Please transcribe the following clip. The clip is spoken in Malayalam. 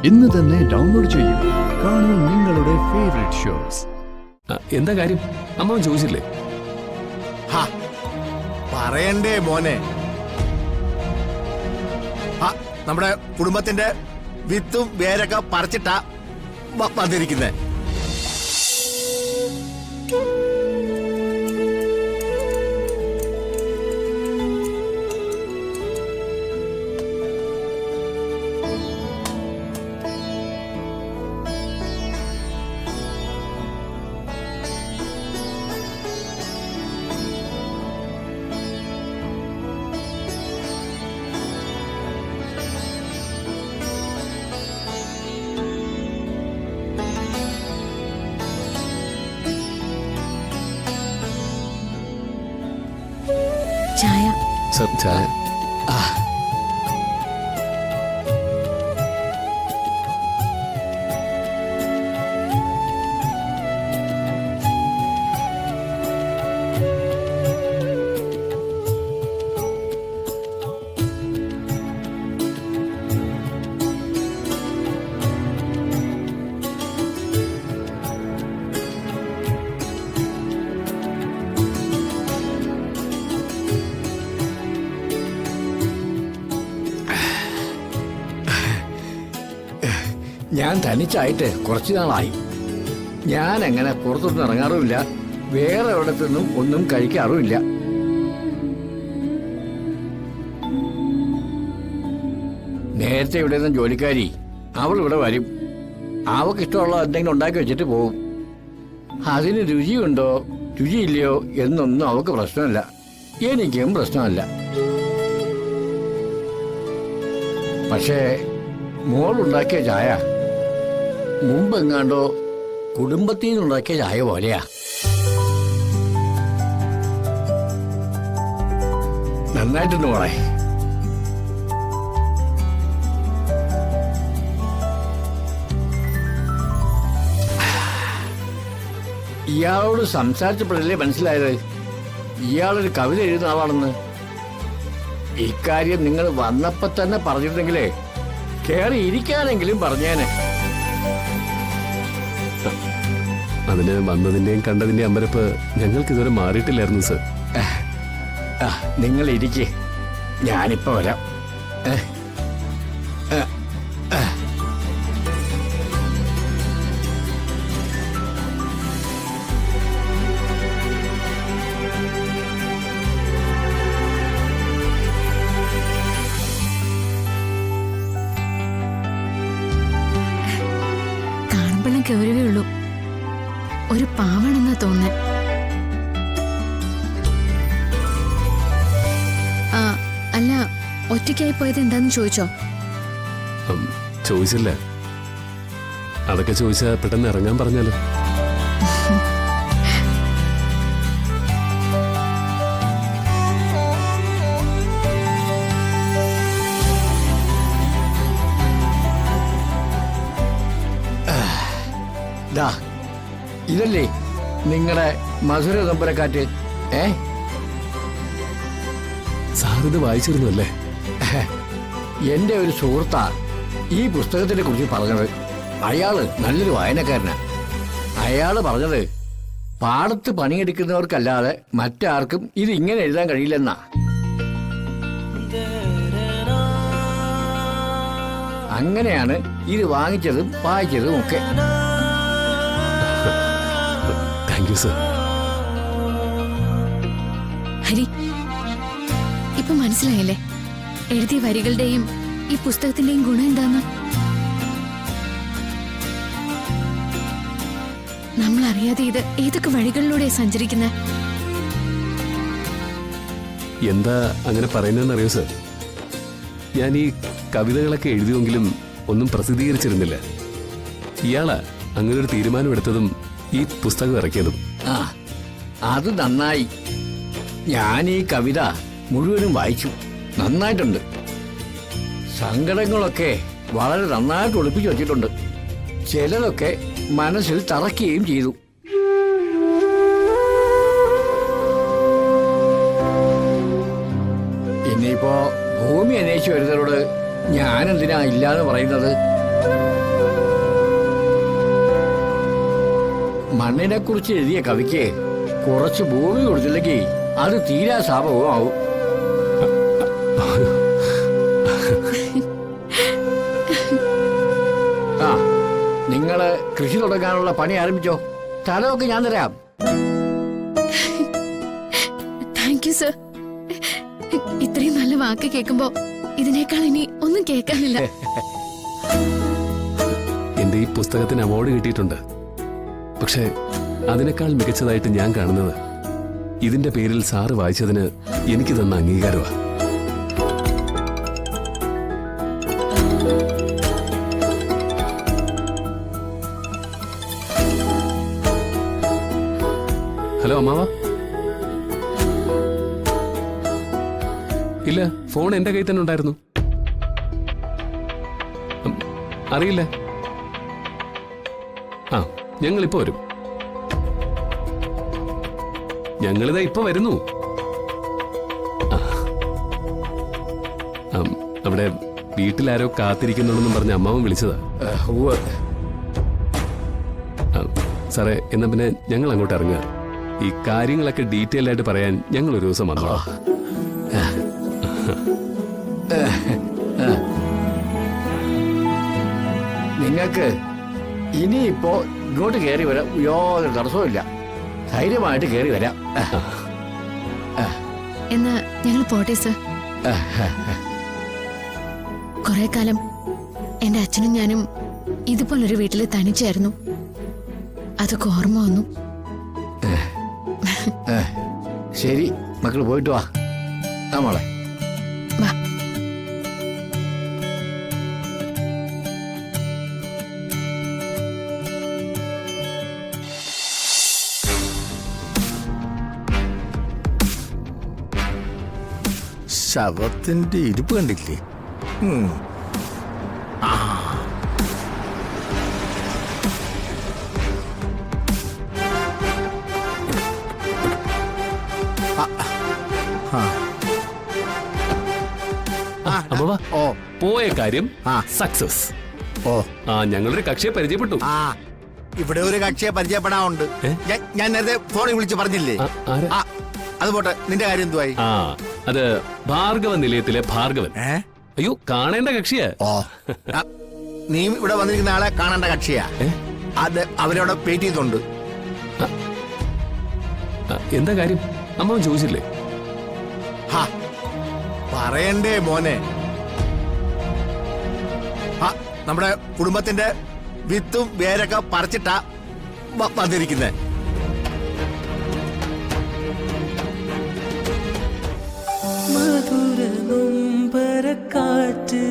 ഇന്ന് തന്നെ ഡൗൺലോഡ് ചെയ്യൂ. കാണൂ നിങ്ങളുടെ ഫേവറേറ്റ് ഷോസ്. എന്താ കാര്യം? അമ്മ ചോദിച്ചില്ലേ? പറയണ്ടേ മോനെ, നമ്മുടെ കുടുംബത്തിന്റെ വിത്തും വേരൊക്കെ പറിച്ചിട്ടാ വന്നിരിക്കുന്നേ. ചായ. സർ, ചായ. ഞാൻ തനിച്ചായിട്ട് കുറച്ചു നാളായി. ഞാൻ അങ്ങനെ പുറത്തൊന്നും ഇറങ്ങാറുമില്ല, വേറെ എവിടത്തൊന്നും ഒന്നും കഴിക്കാറുമില്ല. നേരത്തെ ഇവിടെ നിന്ന് ജോലിക്കാരി അവൾ ഇവിടെ വരും, അവൾക്ക് ഇഷ്ടമുള്ള എന്തെങ്കിലും ഉണ്ടാക്കി വെച്ചിട്ട് പോകും. അതിന് രുചിയുണ്ടോ രുചിയില്ലയോ എന്നൊന്നും അവൾക്ക് പ്രശ്നമല്ല, എനിക്കും പ്രശ്നമല്ല. പക്ഷേ മോളുണ്ടാക്കിയ ചായ മുമ്പെങ്ങാണ്ടോ കുടുംബത്തിൽ നിന്നുണ്ടാക്കിയ ചായ പോലെയാ. നന്നായിട്ടുണ്ട് മോളെ. ഇയാളോട് സംസാരിച്ചപ്പോഴല്ലേ മനസ്സിലായത് ഇയാളൊരു കവിത എഴുതുന്ന ആളാണെന്ന്. ഇക്കാര്യം നിങ്ങൾ വന്നപ്പോ തന്നെ പറഞ്ഞിരുന്നെങ്കിലേ കേറി ഇരിക്കാനെങ്കിലും പറഞ്ഞേനെ. അതിന് വന്നതിന്റെയും കണ്ടതിന്റെയും അമ്പരപ്പ് ഞങ്ങൾക്ക് ഇതുവരെ മാറിയിട്ടില്ലായിരുന്നു സർ. നിങ്ങൾ ഇരിക്കേ, ഞാനിപ്പോ വരാം. കാണുമ്പോഴും ഗൗരവേ ഉള്ളൂ, ഒരു പാവണെന്നാ തോന്നുന്നേ. അല്ല, ഒറ്റയ്ക്കായി പോയത് എന്താന്ന് ചോദിച്ചോ? ചോദിച്ചില്ല. അതൊക്കെ ചോദിച്ചാ പെട്ടെന്ന് ഇറങ്ങാൻ പറഞ്ഞാലോ. ഇതല്ലേ നിങ്ങളുടെ മധുര തമ്പുരക്കാറ്റ്? സാറിത് വായിച്ചിരുന്നു അല്ലേ? എന്റെ ഒരു സുഹൃത്താ ഈ പുസ്തകത്തിനെ കുറിച്ച് പറഞ്ഞത്. അയാള് നല്ലൊരു വായനക്കാരനാ. അയാള് പറഞ്ഞത് പാടത്ത് പണിയെടുക്കുന്നവർക്കല്ലാതെ മറ്റാർക്കും ഇത് ഇങ്ങനെ എഴുതാൻ കഴിയില്ലെന്നാ. അങ്ങനെയാണ് ഇത് വാങ്ങിച്ചതും വായിച്ചതും ഒക്കെ. Thank you sir. ഹരി, ഇപ്പൊ മനസ്സിലായല്ലേ എഴുതിയ വരികളുടെയും ഈ പുസ്തകത്തിന്റെയും ഗുണം എന്താന്ന്? നമ്മൾ അറിയാതെ ഇത് ഏതൊക്കെ വഴികളിലൂടെ സഞ്ചരിക്കുന്നത്. എന്താ അങ്ങനെ പറയുന്നതെന്നറിയോ സർ? ഞാൻ ഈ കവിതകളൊക്കെ എഴുതിയെങ്കിലും ഒന്നും പ്രസിദ്ധീകരിച്ചിരുന്നില്ല. ഇയാളാ അങ്ങനെ ഒരു തീരുമാനമെടുത്തതും ഈ പുസ്തകം ഇറക്കിയതും. അത് നന്നായി. ഞാൻ ഈ കവിത മുഴുവനും വായിച്ചു, നന്നായിട്ടുണ്ട്. സങ്കടങ്ങളൊക്കെ വളരെ നന്നായിട്ട് ഒളിപ്പിച്ചു വച്ചിട്ടുണ്ട്. ചിലതൊക്കെ മനസ്സിൽ തറയ്ക്കുകയും ചെയ്തു. ഇനിയിപ്പോ ഭൂമി അന്വേഷിച്ചു വരുന്നവരോട് ഞാനെന്തിനാ ഇല്ലാന്ന് പറയുന്നത്? മണ്ണിനെ കുറിച്ച് എഴുതിയ കവിക്ക് കുറച്ച് ഭൂമി കൊടുത്തില്ലെങ്കിൽ അത് തീരാ ശാപവും ആവും. ആ, നിങ്ങള് കൃഷി തുടങ്ങാനുള്ള പണി ആരംഭിച്ചോ. സ്ഥലമൊക്കെ ഞാൻ തരാം. Thank you sir. ഇത്രയും നല്ല വാക്ക് കേൾക്കുമ്പോ ഇതിനേക്കാൾ ഇനി ഒന്നും കേൾക്കാനില്ല. എന്റെ ഈ പുസ്തകത്തിന് അവാർഡ് കിട്ടിയിട്ടുണ്ട്. പക്ഷേ അതിനേക്കാൾ മികച്ചതായിട്ട് ഞാൻ കാണുന്നത് ഇതിന്റെ പേരിൽ സാറ് വായിച്ചതിന് എനിക്ക് തന്ന അംഗീകാരമാണ്. ഹലോ അമ്മാവ. ഇല്ല, ഫോൺ എന്റെ കയ്യിൽ തന്നെ ഉണ്ടായിരുന്നു. അറിയില്ല. ആ, ഞങ്ങളിപ്പോ വരും. ഞങ്ങളിതാ ഇപ്പൊ വരുന്നു. അവിടെ വീട്ടിലാരോ കാത്തിരിക്കുന്നുണ്ടെന്നും പറഞ്ഞ് അമ്മാവൻ വിളിച്ചതാ. സാറേ, എന്നാ പിന്നെ ഞങ്ങൾ അങ്ങോട്ട് ഇറങ്ങുക. ഈ കാര്യങ്ങളൊക്കെ ഡീറ്റെയിൽ ആയിട്ട് പറയാൻ ഞങ്ങൾ ഒരു ദിവസം വന്നോളാം. നിങ്ങൾക്ക് ഇനിയിപ്പോ ഇങ്ങോട്ട് കയറി വരാം, യാതൊരു തടസ്സവും ഇല്ല. ധൈര്യമായിട്ട് കയറി വരാം. എന്നാ ഞങ്ങൾ പോട്ടെ സർ. കുറെ കാലം എന്റെ അച്ഛനും ഞാനും ഇതുപോലൊരു വീട്ടിൽ തനിച്ചായിരുന്നു. അതൊക്കെ ഓർമ്മ വന്നു. ശരി മക്കൾ, പോയിട്ട് വാ. നമ്മളെ വാ. ശവത്തിന്റെ ഇരിപ്പ് കണ്ടില്ലേ? ആ. അമ്മവാ, ഓ പോയ കാര്യം ആ. സക്സസ്. ഓ ആ, ഞങ്ങളൊരു കക്ഷിയെ പരിചയപ്പെട്ടു. ആ, ഇവിടെ ഒരു കക്ഷിയെ പരിചയപ്പെടാറുണ്ട്. ഞാൻ നേരത്തെ ഫോണിൽ വിളിച്ച് പറഞ്ഞില്ലേ? ആരാ? ആ, അത് പോട്ടെ, നിന്റെ കാര്യം എന്തുവായി? ആ, അത് ഭാർഗവ നിലയത്തിലെ ഭാർഗവൻ. അയ്യോ, കാണേണ്ട കക്ഷിയാ. ഓ, നീ ഇവിടെ വന്നിരിക്കുന്ന ആളെ കാണേണ്ട കക്ഷിയാ. അത് അവരവിടെ വെയിറ്റ് ചെയ്തുണ്ട്. എന്താ കാര്യം? അമ്മാവൻ ചോദിച്ചില്ലേ? ഹാ, പറയണ്ടേ മോനെ. നമ്മുടെ കുടുംബത്തിന്റെ വിത്തും വേരൊക്കെ പറിച്ചിട്ടാ വന്നിരിക്കുന്നേ. മധുര നൊമ്പരക്കാറ്റ്